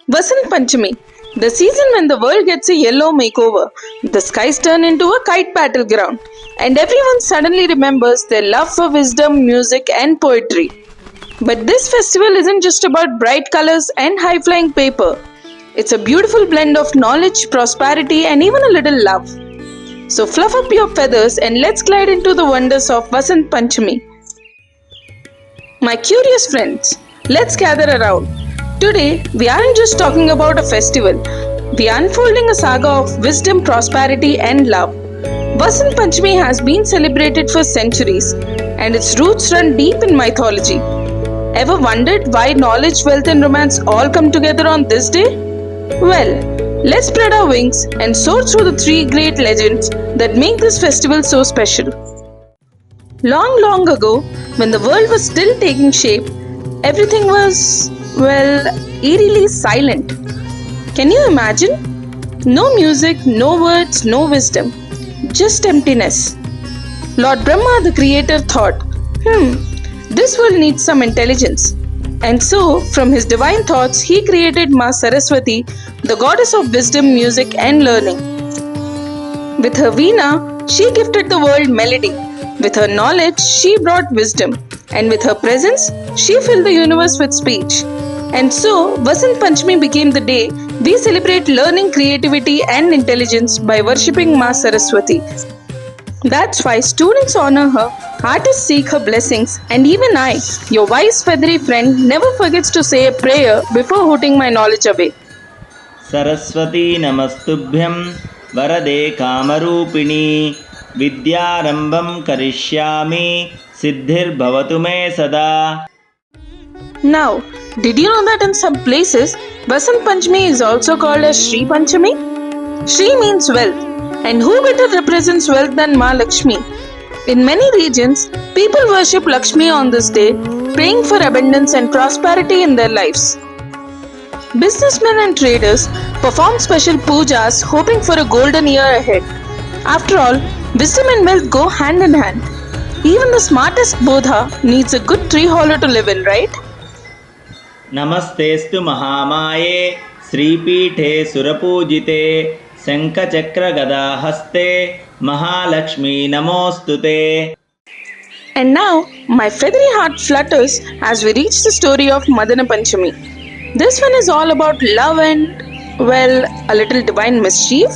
Vasant Panchami, the season when the world gets a yellow makeover, the skies turn into a kite battleground, and everyone suddenly remembers their love for wisdom, music, and poetry. But this festival isn't just about bright colors and high flying paper. It's a beautiful blend of knowledge, prosperity, and even a little love. So fluff up your feathers and let's glide into the wonders of Vasant Panchami. My curious friends, let's gather around. Today, we aren't just talking about a festival, we are unfolding a saga of wisdom, prosperity, and love. Vasant Panchami has been celebrated for centuries, and its roots run deep in mythology. Ever wondered why knowledge, wealth, and romance all come together on this day? Well, let's spread our wings and soar through the three great legends that make this festival so special. Long, long ago, when the world was still taking shape, everything was, eerily silent. Can you imagine? No music, no words, no wisdom, just emptiness. Lord Brahma, the creator, thought, this world needs some intelligence. And so, from his divine thoughts, he created Maa Saraswati, the goddess of wisdom, music, and learning. With her veena, she gifted the world melody. With her knowledge, she brought wisdom. And with her presence, she filled the universe with speech. And so, Vasant Panchami became the day we celebrate learning, creativity, and intelligence by worshipping Maa Saraswati. That's why students honor her, artists seek her blessings, and even I, your wise feathery friend, never forgets to say a prayer before hooting my knowledge away. Saraswati Namastubhyam Varade Kamarupini Vidyarambam Karishyami Siddhir Bhavatu Me Sada. Now, did you know that in some places, Vasant Panchami is also called as Shri Panchami? Shri means wealth, and who better represents wealth than Maa Lakshmi? In many regions, people worship Lakshmi on this day, praying for abundance and prosperity in their lives. Businessmen and traders perform special poojas hoping for a golden year ahead. After all, wisdom and wealth go hand in hand. Even the smartest bodha needs a good tree hollow to live in, right? Namastestu Mahamaye Sripithe Surapujite Sankachakra Gada Haste Mahalakshmi Namostute. And now, my feathery heart flutters as we reach the story of Madana Panchami. This one is all about love and, a little divine mischief.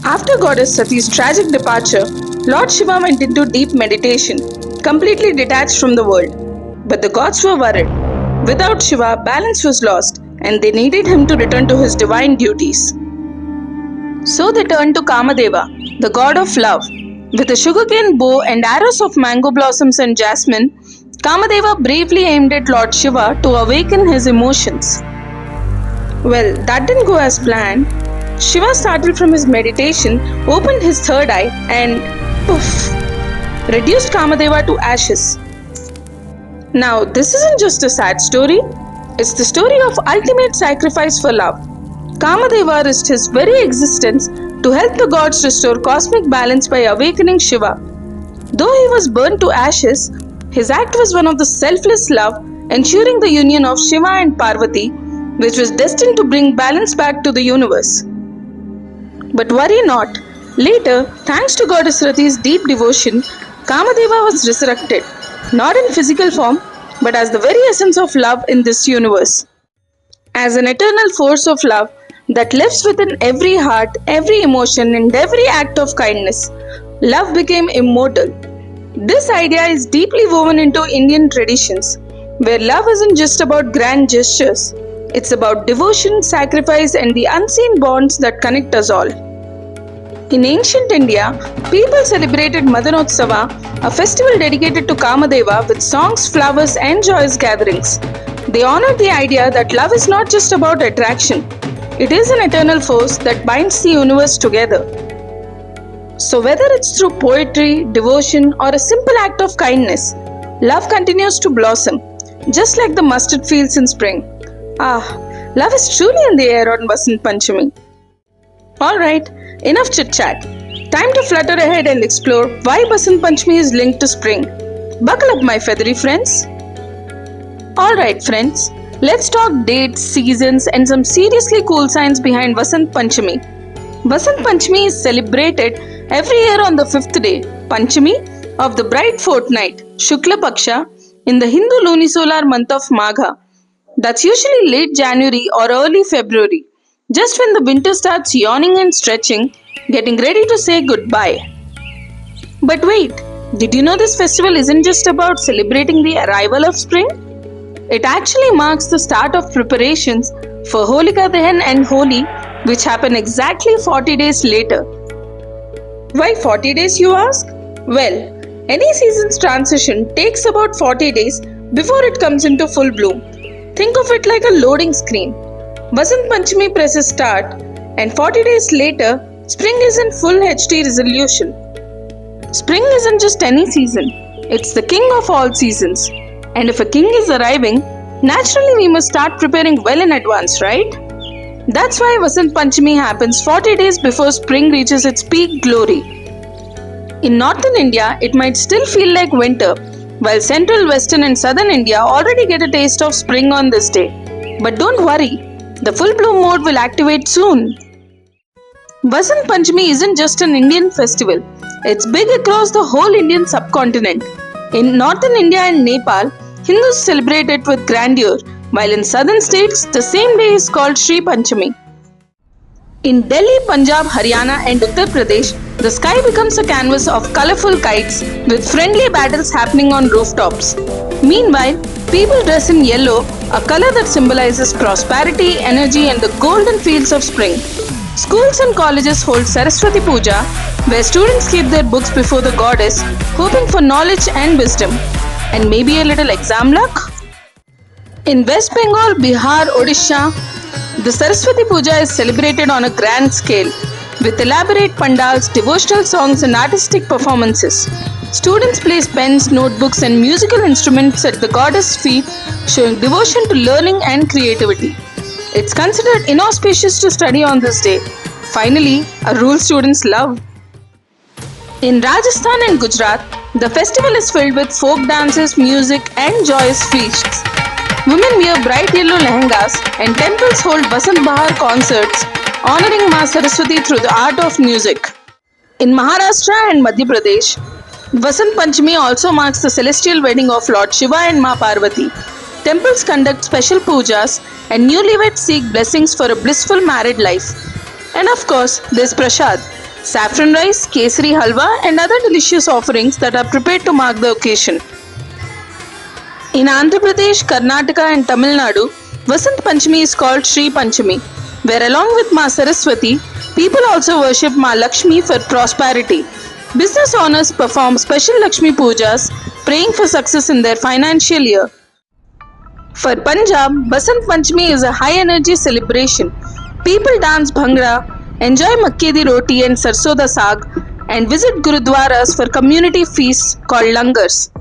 After goddess Sati's tragic departure, Lord Shiva went into deep meditation, completely detached from the world. But the gods were worried. Without Shiva, balance was lost, and they needed him to return to his divine duties. So they turned to Kamadeva, the god of love. With a sugarcane bow and arrows of mango blossoms and jasmine, Kamadeva bravely aimed at Lord Shiva to awaken his emotions. Well, that didn't go as planned. Shiva startled from his meditation, opened his third eye and poof, reduced Kamadeva to ashes. Now, this isn't just a sad story, it's the story of ultimate sacrifice for love. Kamadeva risked his very existence to help the gods restore cosmic balance by awakening Shiva. Though he was burned to ashes, his act was one of the selfless love, ensuring the union of Shiva and Parvati, which was destined to bring balance back to the universe. But worry not, later, thanks to goddess Rati's deep devotion, Kamadeva was resurrected, not in physical form, but as the very essence of love in this universe. As an eternal force of love that lives within every heart, every emotion, and every act of kindness, love became immortal. This idea is deeply woven into Indian traditions, where love isn't just about grand gestures, it's about devotion, sacrifice, and the unseen bonds that connect us all. In ancient India, people celebrated Madanotsava, a festival dedicated to Kamadeva with songs, flowers, and joyous gatherings. They honored the idea that love is not just about attraction, it is an eternal force that binds the universe together. So whether it's through poetry, devotion, or a simple act of kindness, love continues to blossom, just like the mustard fields in spring. Love is truly in the air on Vasant Panchami. Alright, enough chit-chat. Time to flutter ahead and explore why Vasant Panchami is linked to spring. Buckle up, my feathery friends. Alright friends, Let's talk dates, seasons, and some seriously cool science behind Vasant Panchami. Vasant Panchami is celebrated every year on the fifth day, Panchami, of the bright fortnight, Shukla Paksha, in the Hindu lunisolar month of Magha. That's usually late January or early February, just when the winter starts yawning and stretching, getting ready to say goodbye. But wait, did you know this festival isn't just about celebrating the arrival of spring? It actually marks the start of preparations for Holika Dahan and Holi, which happen exactly 40 days later. Why 40 days, you ask? Well, any season's transition takes about 40 days before it comes into full bloom. Think of it like a loading screen. Vasant Panchami presses start, and 40 days later, spring is in full HD resolution. Spring isn't just any season, it's the king of all seasons. And if a king is arriving, naturally we must start preparing well in advance, right? That's why Vasant Panchami happens 40 days before spring reaches its peak glory. In northern India, it might still feel like winter, while central, western, and southern India already get a taste of spring on this day. But don't worry, the full bloom mode will activate soon. Vasant Panchami isn't just an Indian festival, it's big across the whole Indian subcontinent. In northern India and Nepal, Hindus celebrate it with grandeur, while in southern states, the same day is called Sri Panchami. In Delhi, Punjab, Haryana, and Uttar Pradesh, the sky becomes a canvas of colorful kites with friendly battles happening on rooftops. Meanwhile, people dress in yellow, a color that symbolizes prosperity, energy, and the golden fields of spring. Schools and colleges hold Saraswati Pooja, where students keep their books before the goddess, hoping for knowledge and wisdom, and maybe a little exam luck. In West Bengal, Bihar, Odisha, the Saraswati Puja is celebrated on a grand scale, with elaborate pandals, devotional songs, and artistic performances. Students place pens, notebooks, and musical instruments at the goddess' feet, showing devotion to learning and creativity. It's considered inauspicious to study on this day. Finally, a rule students love. In Rajasthan and Gujarat, the festival is filled with folk dances, music, and joyous feasts. Women wear bright yellow lehengas and temples hold Vasant Bahar concerts honoring Maa Saraswati through the art of music. In Maharashtra and Madhya Pradesh, Vasant Panchami also marks the celestial wedding of Lord Shiva and Maa Parvati. Temples conduct special pujas and newlyweds seek blessings for a blissful married life. And of course, there's prasad, saffron rice, kesari halwa, and other delicious offerings that are prepared to mark the occasion. In Andhra Pradesh, Karnataka, and Tamil Nadu, Vasant Panchami is called Sri Panchami, where along with Maa Saraswati, people also worship Maa Lakshmi for prosperity. Business owners perform special Lakshmi pujas, praying for success in their financial year. For Punjab, Vasant Panchami is a high-energy celebration. People dance bhangra, enjoy makke di roti and sarson da saag, and visit gurudwaras for community feasts called langars.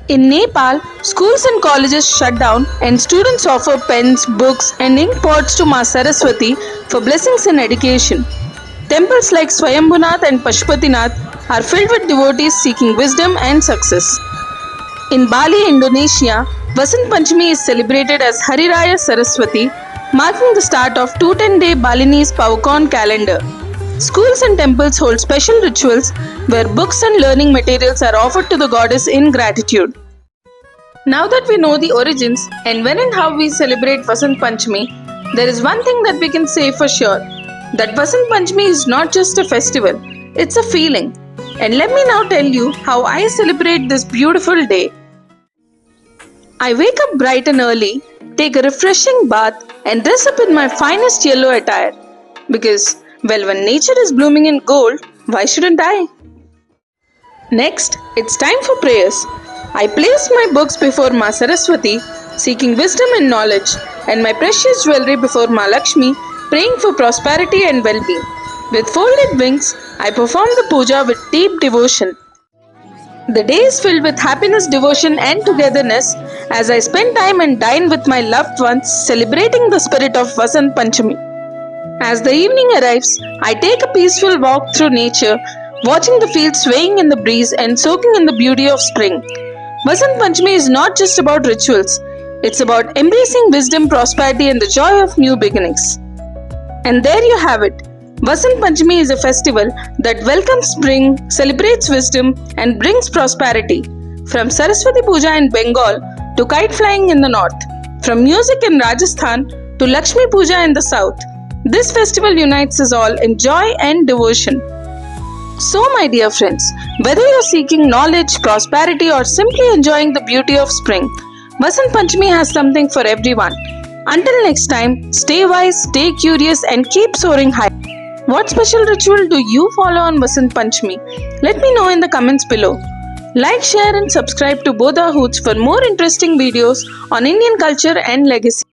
In Nepal, schools and colleges shut down and students offer pens, books, and ink pots to Maa Saraswati for blessings in education. Temples like Swayambhunath and Pashupatinath are filled with devotees seeking wisdom and success. In Bali, Indonesia, Vasant Panchami is celebrated as Hari Raya Saraswati, marking the start of 210-day Balinese Paukorn calendar. Schools and temples hold special rituals where books and learning materials are offered to the goddess in gratitude. Now that we know the origins and when and how we celebrate Vasant Panchami, there is one thing that we can say for sure, that Vasant Panchami is not just a festival, it's a feeling. And let me now tell you how I celebrate this beautiful day. I wake up bright and early, take a refreshing bath, and dress up in my finest yellow attire. Because, well, when nature is blooming in gold, why shouldn't I? Next, it's time for prayers. I place my books before Maa Saraswati, seeking wisdom and knowledge, and my precious jewelry before Maa Lakshmi, praying for prosperity and well-being. With folded wings, I perform the puja with deep devotion. The day is filled with happiness, devotion, and togetherness as I spend time and dine with my loved ones, celebrating the spirit of Vasant Panchami. As the evening arrives, I take a peaceful walk through nature, watching the fields swaying in the breeze and soaking in the beauty of spring. Vasant Panchami is not just about rituals, It's about embracing wisdom, prosperity, and the joy of new beginnings. And there you have it. Vasant Panchami is a festival that welcomes spring, celebrates wisdom, and brings prosperity. From Saraswati Pooja in Bengal to kite flying in the north, from music in Rajasthan to Lakshmi Puja in the south, this festival unites us all in joy and devotion. So, my dear friends, whether you're seeking knowledge, prosperity, or simply enjoying the beauty of spring, Vasant Panchami has something for everyone. Until next time, stay wise, stay curious, and keep soaring high. What special ritual do you follow on Vasant Panchami? Let me know in the comments below. Like, share, and subscribe to both our hoots for more interesting videos on Indian culture and legacy.